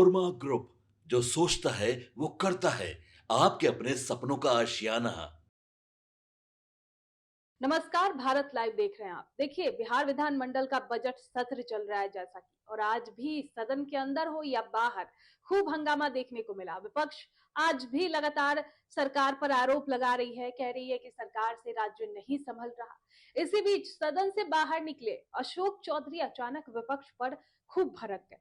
Korma group, जो सोचता है वो करता है। आपके अपने सपनों का आशियाना। नमस्कार, भारत लाइव देख रहे हैं आप। देखिए, बिहार विधानमंडल का बजट सत्र चल रहा है जैसा कि, और आज भी सदन के अंदर हो या बाहर खूब हंगामा देखने को मिला। विपक्ष आज भी लगातार सरकार पर आरोप लगा रही है, कह रही है कि सरकार से राज्य नहीं संभल रहा। इसी बीच सदन से बाहर निकले अशोक चौधरी अचानक विपक्ष पर खूब भड़क गए।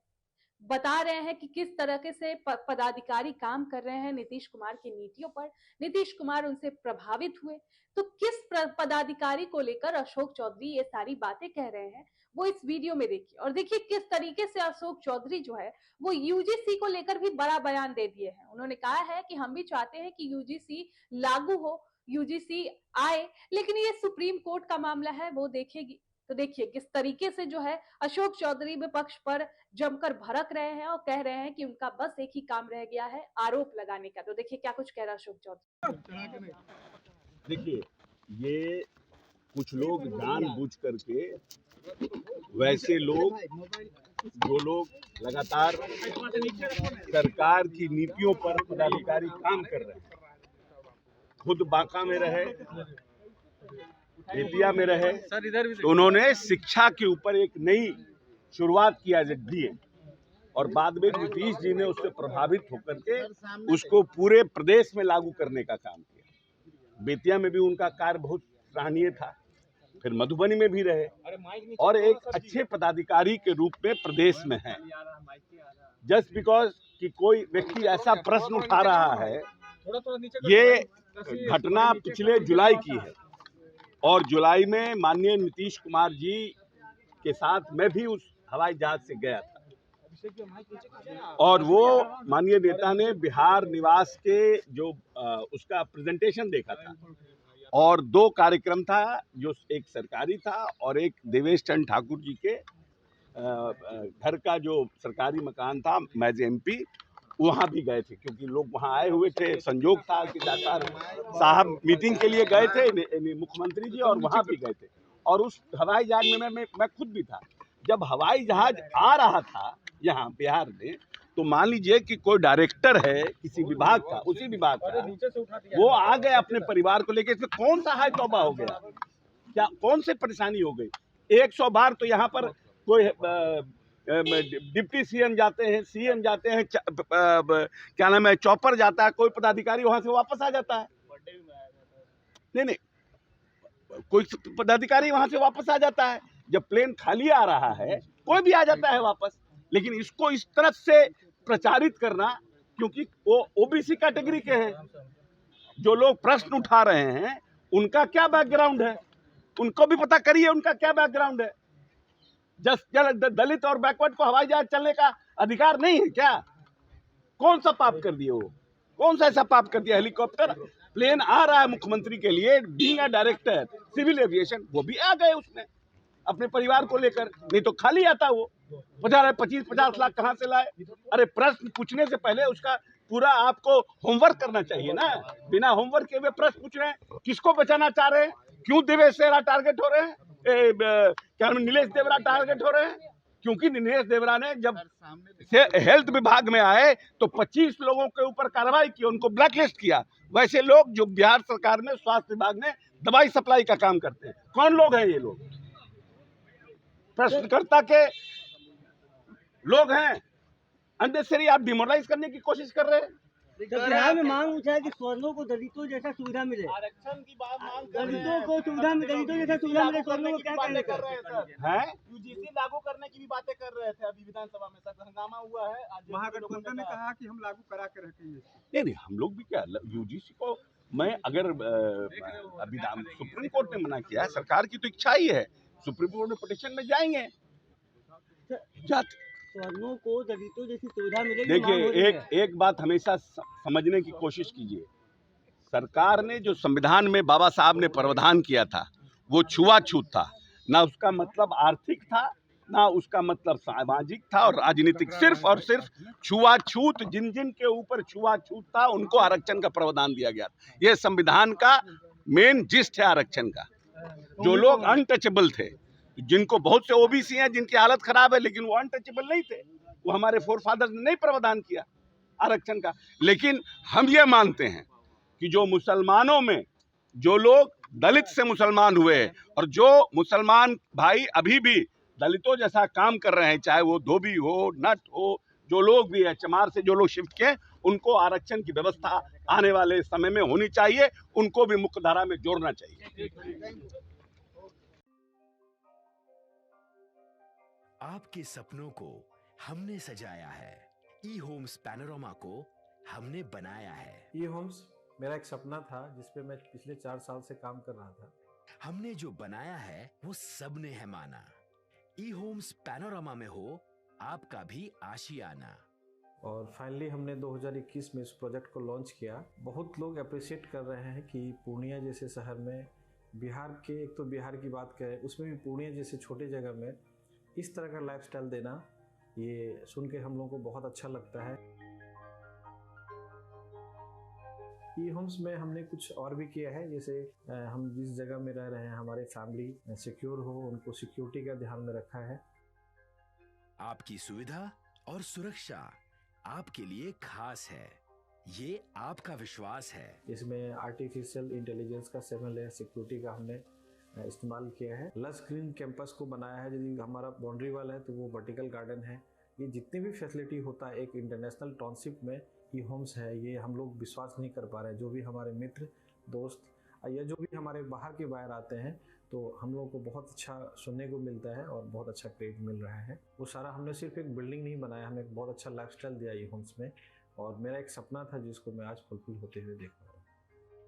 बता रहे हैं कि किस तरीके से पदाधिकारी काम कर रहे हैं नीतीश कुमार की नीतियों पर। नीतीश कुमार उनसे प्रभावित हुए, तो किस पदाधिकारी को लेकर अशोक चौधरी ये सारी बातें कह रहे हैं, वो इस वीडियो में देखिए। और देखिए किस तरीके से अशोक चौधरी जो है वो यूजीसी को लेकर भी बड़ा बयान दे दिए हैं। उन्होंने कहा है कि हम भी चाहते हैं कि यूजीसी लागू हो, यूजीसी आए, लेकिन ये सुप्रीम कोर्ट का मामला है, वो देखेगी। तो देखिए किस तरीके से जो है अशोक चौधरी विपक्ष पर जमकर भड़क रहे हैं और कह रहे हैं कि उनका बस एक ही काम रह गया है, आरोप लगाने का। तो देखिए क्या कुछ कह रहा है अशोक चौधरी। देखिए, ये कुछ लोग जानबूझ करके, वैसे लोग जो लोग लगातार सरकार की नीतियों पर पदाधिकारी काम कर रहे हैं, खुद बांका में रहे, बेतिया में रहे, तो उन्होंने शिक्षा के ऊपर एक नई शुरुआत किया दी है और बाद में नीतीश जी ने उससे प्रभावित होकर के उसको पूरे प्रदेश में लागू करने का काम किया। बेतिया में भी उनका कार्य बहुत सराहनीय था, फिर मधुबनी में भी रहे और एक अच्छे पदाधिकारी के रूप में प्रदेश में है। जस्ट बिकॉज कि कोई व्यक्ति ऐसा प्रश्न उठा रहा है, ये घटना पिछले जुलाई की है और जुलाई में माननीय नीतीश कुमार जी के साथ मैं भी उस हवाई जहाज से गया था और वो माननीय नेता ने बिहार निवास के जो उसका प्रेजेंटेशन देखा था और दो कार्यक्रम था, जो एक सरकारी था और एक देवेश चंद्र ठाकुर जी के घर का जो सरकारी मकान था, मैज एमपी, वहाँ भी गए थे क्योंकि लोग वहाँ आए हुए थे। संजोग था कि दातार साहब मीटिंग के लिए गए थे, मुख्यमंत्री जी, और वहाँ भी गए थे और उस हवाई जहाज में मैं खुद भी था। जब हवाई जहाज आ रहा था यहाँ बिहार में, तो मान लीजिए कि कोई डायरेक्टर है किसी विभाग का, उसी विभाग का, वो आ गए अपने परिवार को लेकर, इसमें कौन सा हाय तौबा हो गया, क्या कौन सी परेशानी हो गई? 100 बार तो यहाँ पर कोई डिप्टी सीएम जाते हैं, सीएम जाते हैं, क्या नाम है, चॉपर जाता है, कोई पदाधिकारी वहां से वापस आ जाता है। नहीं, कोई पदाधिकारी वहां से वापस आ जाता है। जब प्लेन खाली आ रहा है कोई भी आ जाता है वापस, लेकिन इसको इस तरह से प्रचारित करना, क्योंकि वो ओबीसी कैटेगरी के हैं, जो लोग प्रश्न उठा रहे हैं उनका क्या बैकग्राउंड है, उनको भी पता करिए उनका क्या बैकग्राउंड है। दलित और बैकवर्ड को हवाई जहाज चलने का अधिकार नहीं है क्या? कौन सा पाप कर दिए वो? कौन सा ऐसा पाप कर दिया? हेलीकॉप्टर प्लेन आ रहा है मुख्यमंत्री के लिए, being a director civil aviation, वो भी आ गए उसमें अपने परिवार को लेकर, नहीं तो खाली आता वो। 25-50 लाख कहाँ से लाए? अरे प्रश्न पूछने से पहले उसका पूरा आपको होमवर्क करना चाहिए ना। बिना होमवर्क के वे प्रश्न पूछ रहे हैं। किसको बचाना चाह रहे हैं? क्यों देवेश देवरा टारगेट हो रहे हैं? क्या नीलेश देवरा टारगेट हो रहे हैं? क्योंकि नीलेश देवरा ने जब हेल्थ विभाग में आए तो 25 लोगों के ऊपर कार्रवाई की, उनको ब्लैकलिस्ट किया। वैसे लोग जो बिहार सरकार में स्वास्थ्य विभाग में दवाई सप्लाई का काम करते हैं, कौन लोग हैं ये लोग? प्रश्नकर्ता के लोग हैं। अननेसेसरी आप डिमोरलाइज करने की कोशिश कर रहे हैं। बिहार में मांग उठा है कि स्वर्णों को दलितों जैसा सुविधा मिले, आरक्षण की बात मांग दलितों को सुविधा मिले, दलितों जैसा सुविधा मिले, स्वर्णों को क्या कहने कर रहे का हैं? यूजीसी लागू करने की भी बातें कर रहे थे अभी विधानसभा में, सर हंगामा हुआ है। आज महागठबंधन ने कहा कि हम लागू करा के रखेंगे। नहीं, हम लोग भी क्या, यूजीसी को मैं अगर अभी सुप्रीम कोर्ट ने मना किया है, सरकार की तो इच्छा ही है, सुप्रीम कोर्ट में पिटीशन में जाएंगे। स्वर्णों को दलितों जैसी सुविधा मिले। देखिए, एक बात हमेशा समझने की कोशिश कीजिए। सरकार ने जो संविधान में बाबा साहब ने प्रावधान किया था वो छुआछूत था, ना उसका मतलब आर्थिक था, ना उसका मतलब सामाजिक था और राजनीतिक। सिर्फ और सिर्फ छुआछूत, जिन जिन के ऊपर छुआछूत था उनको आरक्षण का प्रावधान दिया गया। ये संविधान का मेन जिस्ट है आरक्षण का। जो लोग अनटचेबल थे, जिनको बहुत से ओबीसी हैं जिनकी हालत खराब है, लेकिन वो अनटचेबल नहीं थे, वो हमारे फोर फादर्स ने नहीं प्रावधान किया आरक्षण का। लेकिन हम ये मानते हैं कि जो मुसलमानों में जो लोग दलित से मुसलमान हुए हैं और जो मुसलमान भाई अभी भी दलितों जैसा काम कर रहे हैं, चाहे वो धोबी हो, नट हो, जो लोग भी है, चमार से जो लोग शिफ्ट किए, उनको आरक्षण की व्यवस्था आने वाले समय में होनी चाहिए, उनको भी मुख्य धारा में जोड़ना चाहिए। आपके सपनों को हमने सजाया है, ई होम्स पैनोरमा को हमने बनाया है। ई होम्स मेरा एक सपना था जिसपे मैं पिछले 4 साल से काम कर रहा था। हमने जो बनाया है वो सबने है माना। ई होम्स पैनोरमा में हो आपका भी आशियाना। और फाइनली हमने 2021 में इस प्रोजेक्ट को लॉन्च किया। बहुत लोग अप्रिशिएट कर रहे हैं कि पूर्णिया जैसे शहर में, बिहार के, एक तो बिहार की बात करें उसमें भी पूर्णिया जैसे छोटे जगह में इस तरह का लाइफस्टाइल देना, ये सुन के हम लोगों को बहुत अच्छा लगता है। ई होम्स में हमने कुछ और भी किया है, जैसे हम जिस जगह में रह रहे हैं हमारे फैमिली सिक्योर हो, उनको सिक्योरिटी का ध्यान में रखा है। आपकी सुविधा और सुरक्षा आपके लिए खास है, ये आपका विश्वास है। इसमें आर्टिफिशियल इंटेलिजेंस का 7 लेयर सिक्योरिटी का हमने इस्तेमाल किया है। लस ग्रीन कैंपस को बनाया है, यदि हमारा बाउंड्री वाल है तो वो वर्टिकल गार्डन है। ये जितनी भी फैसिलिटी होता है एक इंटरनेशनल टाउनशिप में ई होम्स है, ये हम लोग विश्वास नहीं कर पा रहे हैं। जो भी हमारे मित्र, दोस्त या जो भी हमारे बाहर के बाहर आते हैं तो हम लोगों को बहुत अच्छा सुनने को मिलता है और बहुत अच्छा क्रेडिट मिल रहा है। वो सारा हमने सिर्फ एक बिल्डिंग नहीं बनाया, हमें एक बहुत अच्छा लाइफस्टाइल दिया ई होम्स में, और मेरा एक सपना था जिसको मैं आज फुलफिल होते हुए देख रहा हूँ।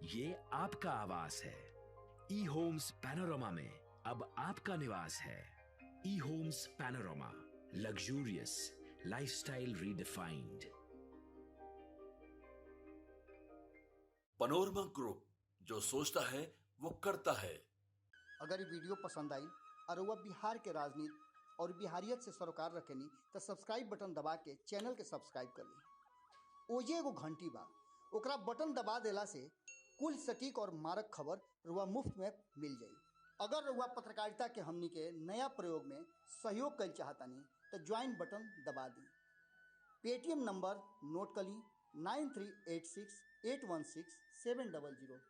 ये आपका आवास है। ई होम्स पैनोरमा में अब आपका निवास है। E Homes Panorama, luxurious lifestyle redefined. Panorama Group, जो सोचता है वो करता है। अगर ये वीडियो पसंद आई और वह बिहार के राजनीति और बिहारियत से सरोकार रखेनी तो सब्सक्राइब बटन दबा के चैनल के सब्सक्राइब कर ली। ओजे एगो घंटी बा, ओकरा बटन दबा देला से कुल सटीक और मारक खबर रुआ मुफ्त में मिल जाई। अगर रुआ पत्रकारिता के हमनी के नया प्रयोग में सहयोग कर चाहतानी तो ज्वाइन बटन दबा दी। पेटीएम नंबर नोट कर ली 9386 816 700।